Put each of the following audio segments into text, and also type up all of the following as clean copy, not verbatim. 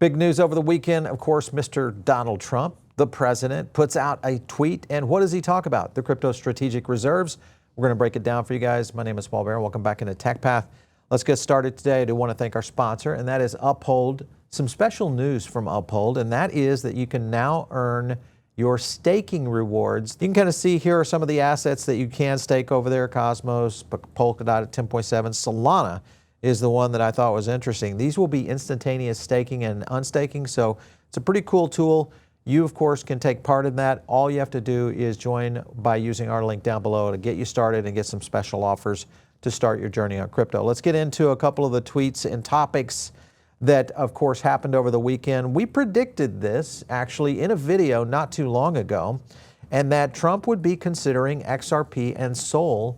Big news over the weekend, of course, Mr. Donald Trump, the president, puts out a tweet. And what does he talk about? The crypto strategic reserves. We're going to break it down for you guys. My name is Paul Barron. Welcome back into Tech Path. Let's get started today. I do want to thank our sponsor, and that is Uphold. Some special news from Uphold, and that is that you can now earn your staking rewards. You can kind of see here are some of the assets that you can stake over there. Cosmos, Polkadot at 10.7, Solana is the one that I thought was interesting. These will be instantaneous staking and unstaking, so it's a pretty cool tool. You, of course, can take part in that. All you have to do is join by using our link down below to get you started and get some special offers to start your journey on crypto. Let's get into a couple of the tweets and topics that, of course, happened over the weekend. We predicted this, actually, in a video not too long ago, and that Trump would be considering XRP and Sol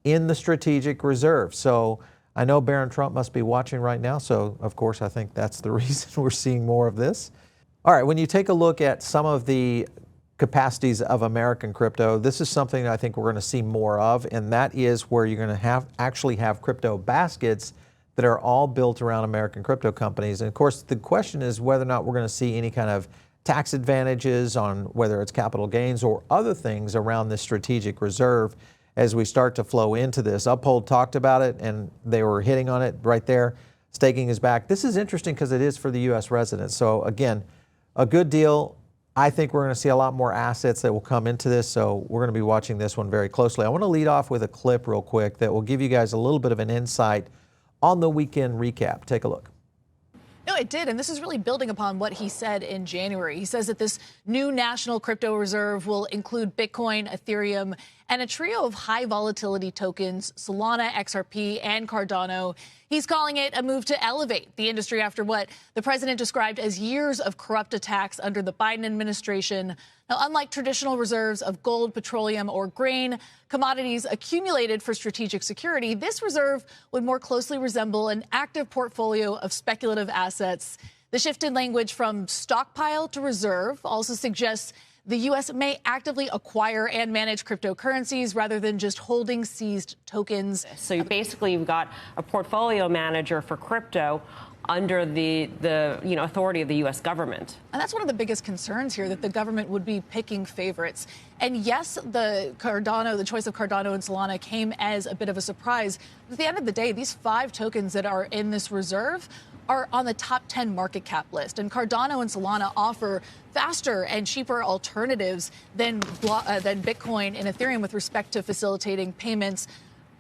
in the strategic reserve. So I know Barron Trump must be watching right now, so of course I think that's the reason we're seeing more of this. All right, when you take a look at some of the capacities of American crypto, this is something that I think we're going to see more of, and that is where you're going to actually have crypto baskets that are all built around American crypto companies. And of course, the question is whether or not we're going to see any kind of tax advantages on whether it's capital gains or other things around this strategic reserve as we start to flow into this. Uphold talked about it, and they were hitting on it right there. Staking is back. This is interesting because it is for the U.S. residents. So again, a good deal. I think we're going to see a lot more assets that will come into this, so we're going to be watching this one very closely. I want to lead off with a clip real quick that will give you guys a little bit of an insight on the weekend recap. Take a look. No, it did. And this is really building upon what he said in January. He says that this new national crypto reserve will include Bitcoin, Ethereum, and a trio of high volatility tokens, Solana, XRP, and Cardano. He's calling it a move to elevate the industry after what the president described as years of corrupt attacks under the Biden administration. Now, unlike traditional reserves of gold, petroleum, or grain, commodities accumulated for strategic security, this reserve would more closely resemble an active portfolio of speculative assets. The shift in language from stockpile to reserve also suggests the U.S. may actively acquire and manage cryptocurrencies rather than just holding seized tokens. So basically, you've got a portfolio manager for crypto under the authority of the U.S. government. And that's one of the biggest concerns here, that the government would be picking favorites. And yes, the choice of Cardano and Solana came as a bit of a surprise. But at the end of the day, these 5 tokens that are in this reserve are on the top 10 market cap list. And Cardano and Solana offer faster and cheaper alternatives than Bitcoin and Ethereum with respect to facilitating payments.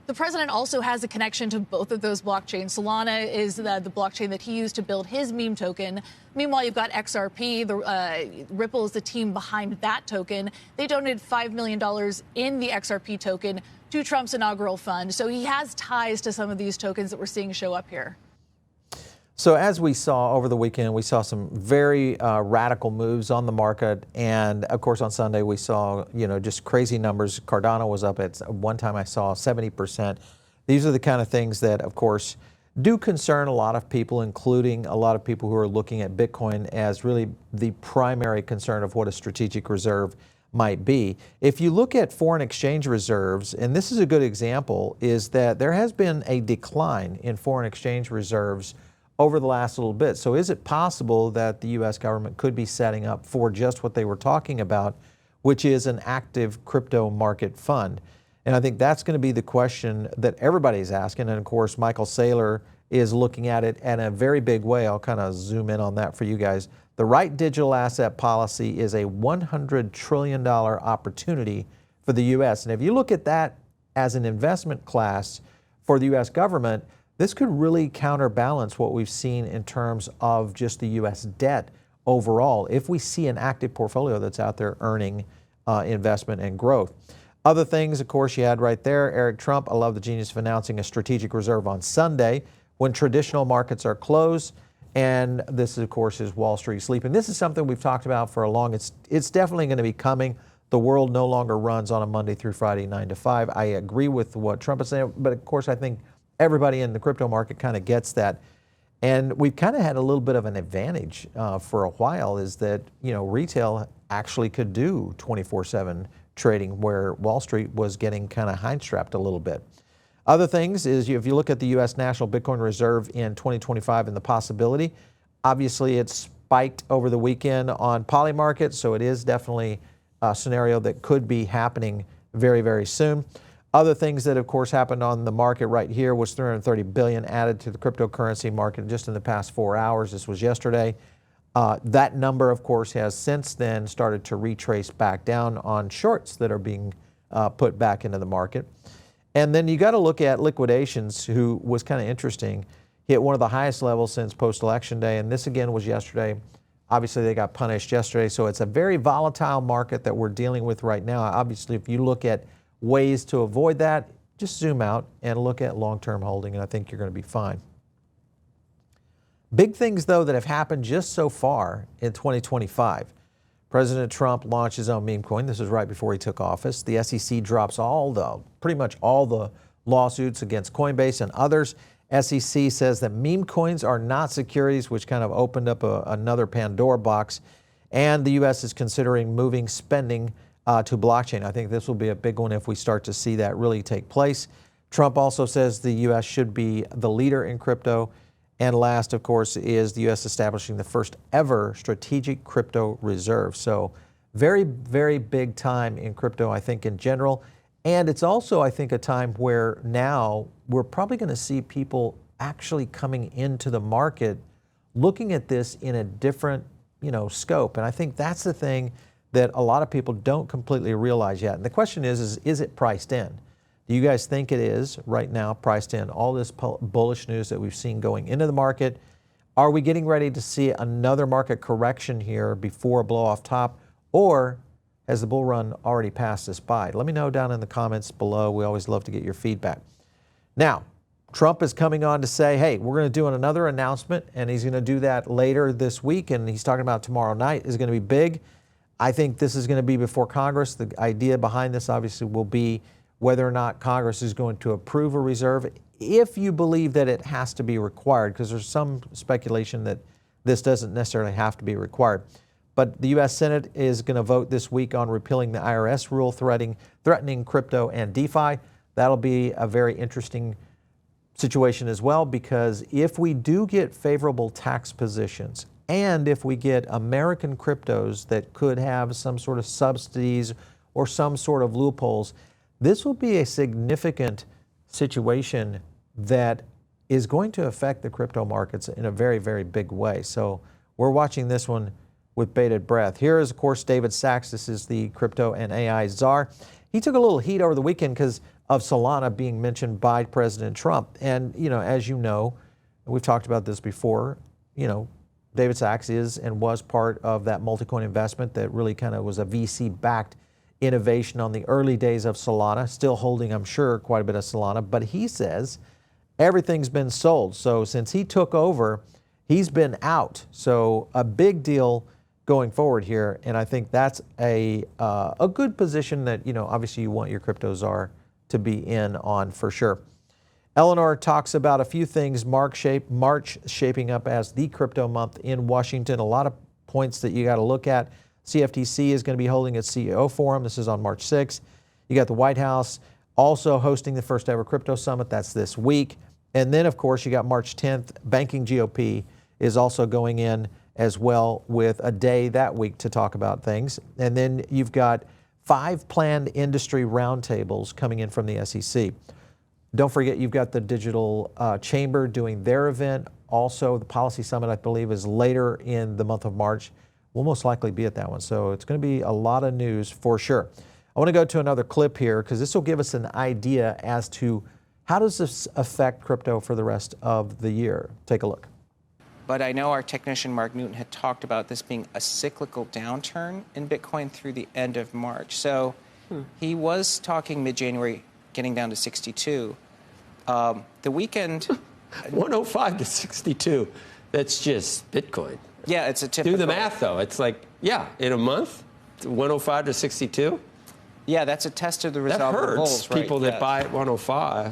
The president also has a connection to both of those blockchains. Solana is the blockchain that he used to build his meme token. Meanwhile, you've got XRP. Ripple is the team behind that token. They donated $5 million in the XRP token to Trump's inaugural fund. So he has ties to some of these tokens that we're seeing show up here. So as we saw over the weekend, we saw some very radical moves on the market. And of course, on Sunday, we saw, just crazy numbers. Cardano was up at one time I saw 70%. These are the kind of things that, of course, do concern a lot of people, including a lot of people who are looking at Bitcoin as really the primary concern of what a strategic reserve might be. If you look at foreign exchange reserves, and this is a good example, is that there has been a decline in foreign exchange reserves over the last little bit. So is it possible that the U.S. government could be setting up for just what they were talking about, which is an active crypto market fund? And I think that's going to be the question that everybody's asking. And of course, Michael Saylor is looking at it in a very big way. I'll kind of zoom in on that for you guys. The right digital asset policy is a $100 trillion opportunity for the U.S. And if you look at that as an investment class for the U.S. government, this could really counterbalance what we've seen in terms of just the U.S. debt overall, if we see an active portfolio that's out there earning investment and growth. Other things, of course, you had right there, Eric Trump. I love the genius of announcing a strategic reserve on Sunday when traditional markets are closed. And this, of course, is Wall Street sleeping. This is something we've talked about for a long. It's definitely going to be coming. The world no longer runs on a Monday through Friday, 9 to 5. I agree with what Trump is saying, but of course, I think everybody in the crypto market kind of gets that. And we've kind of had a little bit of an advantage for a while, is that, retail actually could do 24/7 trading where Wall Street was getting kind of hind-strapped a little bit. Other things is if you look at the U.S. National Bitcoin Reserve in 2025 and the possibility, Obviously, it spiked over the weekend on poly market, so it is definitely a scenario that could be happening very, very soon. Other things that, of course, happened on the market right here was 330 billion added to the cryptocurrency market just in the past 4 hours. This was yesterday. That number, of course, has since then started to retrace back down on shorts that are being put back into the market. And then you got to look at liquidations, who was kind of interesting, hit one of the highest levels since post-election day. And this again was yesterday. Obviously, they got punished yesterday. So it's a very volatile market that we're dealing with right now. Obviously, if you look at ways to avoid that, just zoom out and look at long-term holding, and I think you're going to be fine. Big things, though, that have happened just so far in 2025. President Trump launched his own meme coin. This was right before he took office. The SEC drops pretty much all the lawsuits against Coinbase and others. SEC says that meme coins are not securities, which kind of opened up another Pandora box. And the U.S. is considering moving spending to blockchain. I think this will be a big one if we start to see that really take place. Trump also says the U.S. should be the leader in crypto. And last, of course, is the U.S. establishing the first ever strategic crypto reserve. So very, very big time in crypto, I think, in general. And it's also, I think, a time where now we're probably going to see people actually coming into the market looking at this in a different, scope. And I think that's the thing that a lot of people don't completely realize yet. And the question is it priced in? Do you guys think it is right now priced in? All this bullish news that we've seen going into the market. Are we getting ready to see another market correction here before a blow off top? Or has the bull run already passed us by? Let me know down in the comments below. We always love to get your feedback. Now, Trump is coming on to say, hey, we're going to do another announcement, and he's going to do that later this week. And he's talking about tomorrow night is going to be big. I think this is going to be before Congress. The idea behind this obviously will be whether or not Congress is going to approve a reserve, if you believe that it has to be required, because there's some speculation that this doesn't necessarily have to be required. But the U.S. Senate is going to vote this week on repealing the IRS rule threatening crypto and DeFi. That'll be a very interesting situation as well, because if we do get favorable tax positions, and if we get American cryptos that could have some sort of subsidies or some sort of loopholes, this will be a significant situation that is going to affect the crypto markets in a very, very big way. So we're watching this one with bated breath. Here is, of course, David Sachs. This is the crypto and AI czar. He took a little heat over the weekend because of Solana being mentioned by President Trump. And, as you know, we've talked about this before, David Sachs is and was part of that multi-coin investment that really kind of was a VC-backed innovation on the early days of Solana, still holding, I'm sure, quite a bit of Solana. But he says everything's been sold. So since he took over, he's been out. So a big deal going forward here. And I think that's a good position that, obviously you want your crypto czar to be in on for sure. Eleanor talks about a few things. March shaping up as the crypto month in Washington. A lot of points that you got to look at. CFTC is going to be holding its CEO forum. This is on March 6th. You got the White House also hosting the first ever crypto summit. That's this week. And then, of course, you got March 10th. Banking GOP is also going in as well with a day that week to talk about things. And then you've got 5 planned industry roundtables coming in from the SEC. Don't forget, you've got the Digital Chamber doing their event. Also, the Policy Summit, I believe, is later in the month of March. We'll most likely be at that one. So it's going to be a lot of news for sure. I want to go to another clip here because this will give us an idea as to how does this affect crypto for the rest of the year. Take a look. But I know our technician, Mark Newton, had talked about this being a cyclical downturn in Bitcoin through the end of March. So he was talking mid-January, getting down to 62. The weekend... 105 to 62. That's just Bitcoin. Yeah, it's a typical... Do the math, though. It's like, in a month, 105 to 62. Yeah, that's a test of the resolve that of hurts bulls, right? people that buy at 105.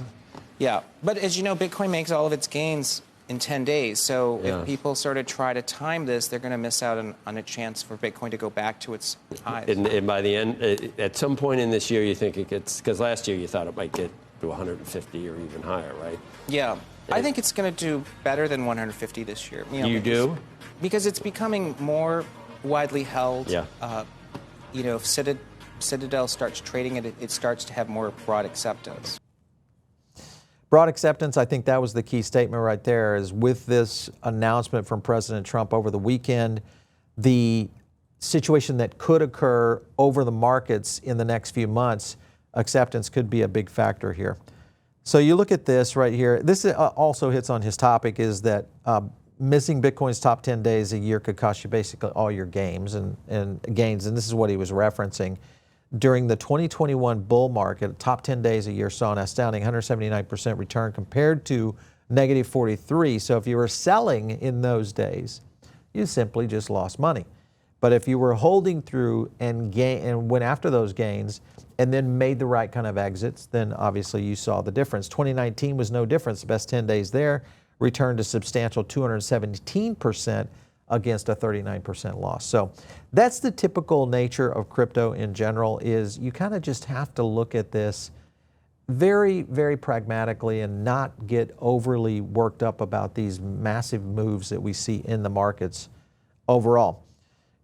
Yeah, but as you know, Bitcoin makes all of its gains in 10 days. So Yeah. if people sort of try to time this, they're going to miss out on a chance for Bitcoin to go back to its highs. And by the end, at some point in this year, you think it gets, because last year you thought it might get to 150 or even higher, right? Yeah. I think it's going to do better than 150 this year. You do? Because it's becoming more widely held. Yeah. If Citadel starts trading it, it starts to have more broad acceptance. Broad acceptance, I think that was the key statement right there, is with this announcement from President Trump over the weekend, the situation that could occur over the markets in the next few months, acceptance could be a big factor here. So you look at this right here. This also hits on his topic, is that missing Bitcoin's top 10 days a year could cost you basically all your gains and gains. And this is what he was referencing. During the 2021 bull market, top 10 days a year saw an astounding 179% return compared to negative 43. So if you were selling in those days, you simply just lost money. But if you were holding through and went after those gains and then made the right kind of exits, then obviously you saw the difference. 2019 was no difference. The best 10 days there returned a substantial 217% against a 39% loss. So that's the typical nature of crypto in general, is you kind of just have to look at this very, very pragmatically and not get overly worked up about these massive moves that we see in the markets overall.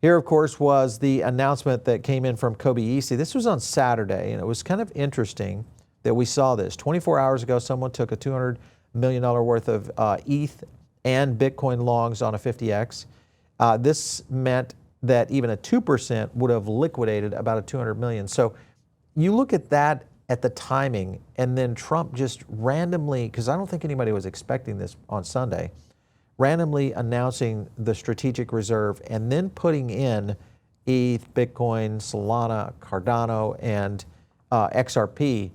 Here, of course, was the announcement that came in from Kobe. This was on Saturday, and it was kind of interesting that we saw this. 24 hours ago, someone took a $200 million worth of ETH and Bitcoin longs on a 50X. This meant that even a 2% would have liquidated about a 200 million. So you look at that at the timing, and then Trump just randomly, because I don't think anybody was expecting this on Sunday, randomly announcing the strategic reserve and then putting in ETH, Bitcoin, Solana, Cardano, and XRP.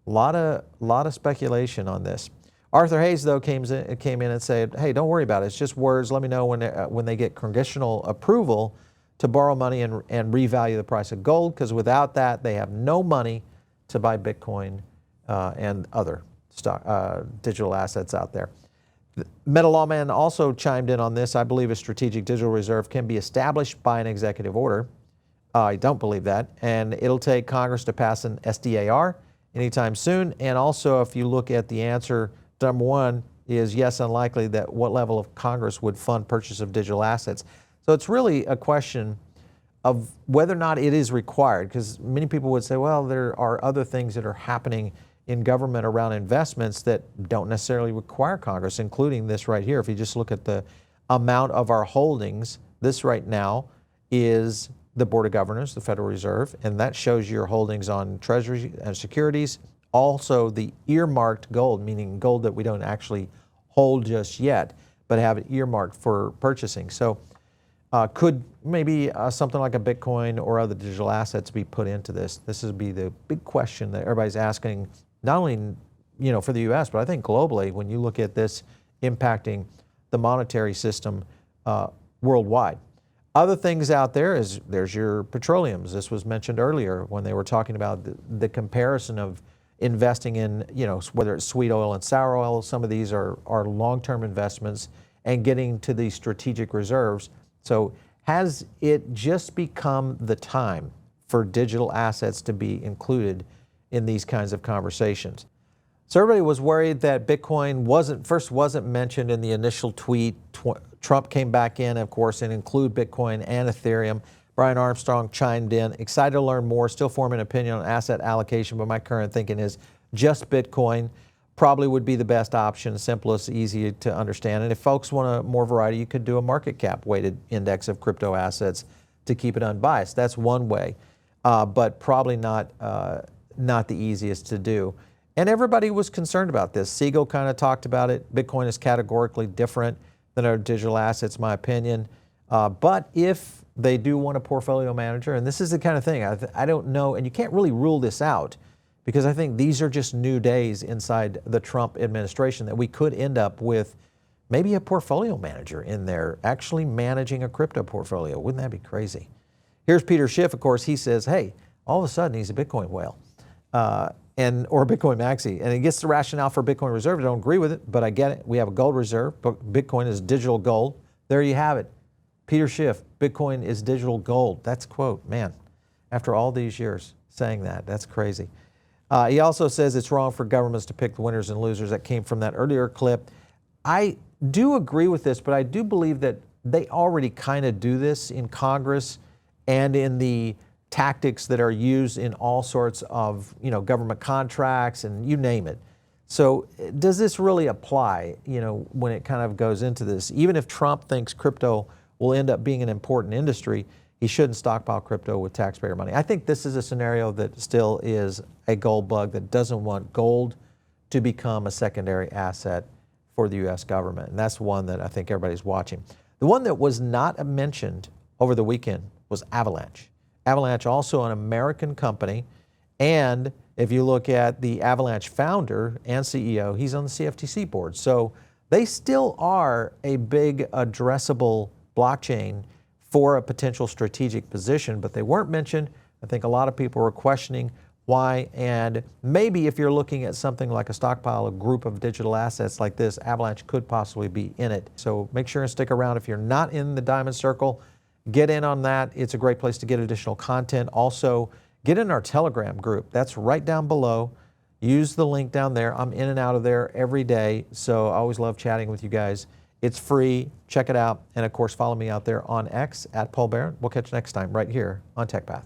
A lot of speculation on this. Arthur Hayes, though, came in and said, hey, don't worry about it. It's just words. Let me know when they get congressional approval to borrow money and revalue the price of gold, because without that, they have no money to buy Bitcoin and other digital assets out there. Meta Lawman also chimed in on this. I believe a strategic digital reserve can be established by an executive order. I don't believe that. And it'll take Congress to pass an SDAR anytime soon. And also, if you look at the answer, number one is yes, unlikely that what level of Congress would fund purchase of digital assets. So it's really a question of whether or not it is required, because many people would say, well, there are other things that are happening in government around investments that don't necessarily require Congress, including this right here. If you just look at the amount of our holdings, this right now is the Board of Governors, the Federal Reserve, and that shows your holdings on Treasury and securities. Also the earmarked gold, meaning gold that we don't actually hold just yet, but have it earmarked for purchasing. So could maybe something like a Bitcoin or other digital assets be put into this? This would be the big question that everybody's asking, not only for the U.S., but I think globally, when you look at this impacting the monetary system worldwide. Other things out there is there's your petroleums. This was mentioned earlier when they were talking about the comparison of investing in, whether it's sweet oil and sour oil. Some of these are long-term investments, and getting to these strategic reserves. So has it just become the time for digital assets to be included in these kinds of conversations? So everybody was worried that Bitcoin wasn't mentioned in the initial tweet. Trump came back in, of course, and include Bitcoin and Ethereum. Brian Armstrong chimed in, excited to learn more, still forming an opinion on asset allocation, but my current thinking is just Bitcoin probably would be the best option, simplest, easy to understand. And if folks want more variety, you could do a market cap weighted index of crypto assets to keep it unbiased. That's one way, but probably not the easiest to do. And everybody was concerned about this. Siegel kind of talked about it. Bitcoin is categorically different than our digital assets, my opinion. But if they do want a portfolio manager, and this is the kind of thing, I don't know, and you can't really rule this out, because I think these are just new days inside the Trump administration that we could end up with maybe a portfolio manager in there actually managing a crypto portfolio. Wouldn't that be crazy? Here's Peter Schiff, of course. He says, hey, all of a sudden he's a Bitcoin whale. or Bitcoin Maxi. And it gets the rationale for Bitcoin Reserve. I don't agree with it, but I get it. We have a gold reserve, but Bitcoin is digital gold. There you have it. Peter Schiff, Bitcoin is digital gold. That's a quote. Man, after all these years saying that, that's crazy. He also says it's wrong for governments to pick the winners and losers. That came from that earlier clip. I do agree with this, but I do believe that they already kind of do this in Congress and in the tactics that are used in all sorts of, government contracts and you name it. So does this really apply, when it kind of goes into this? Even if Trump thinks crypto will end up being an important industry, he shouldn't stockpile crypto with taxpayer money. I think this is a scenario that still is a gold bug that doesn't want gold to become a secondary asset for the U.S. government. And that's one that I think everybody's watching. The one that was not mentioned over the weekend was Avalanche. Avalanche, also an American company. And if you look at the Avalanche founder and CEO, he's on the CFTC board. So they still are a big addressable blockchain for a potential strategic position, but they weren't mentioned. I think a lot of people were questioning why. And maybe if you're looking at something like a stockpile, a group of digital assets like this, Avalanche could possibly be in it. So make sure and stick around. If you're not in the Diamond Circle, get in on that. It's a great place to get additional content. Also, get in our Telegram group. That's right down below. Use the link down there. I'm in and out of there every day, so I always love chatting with you guys. It's free. Check it out. And, of course, follow me out there on X at Paul Barron. We'll catch you next time right here on TechPath.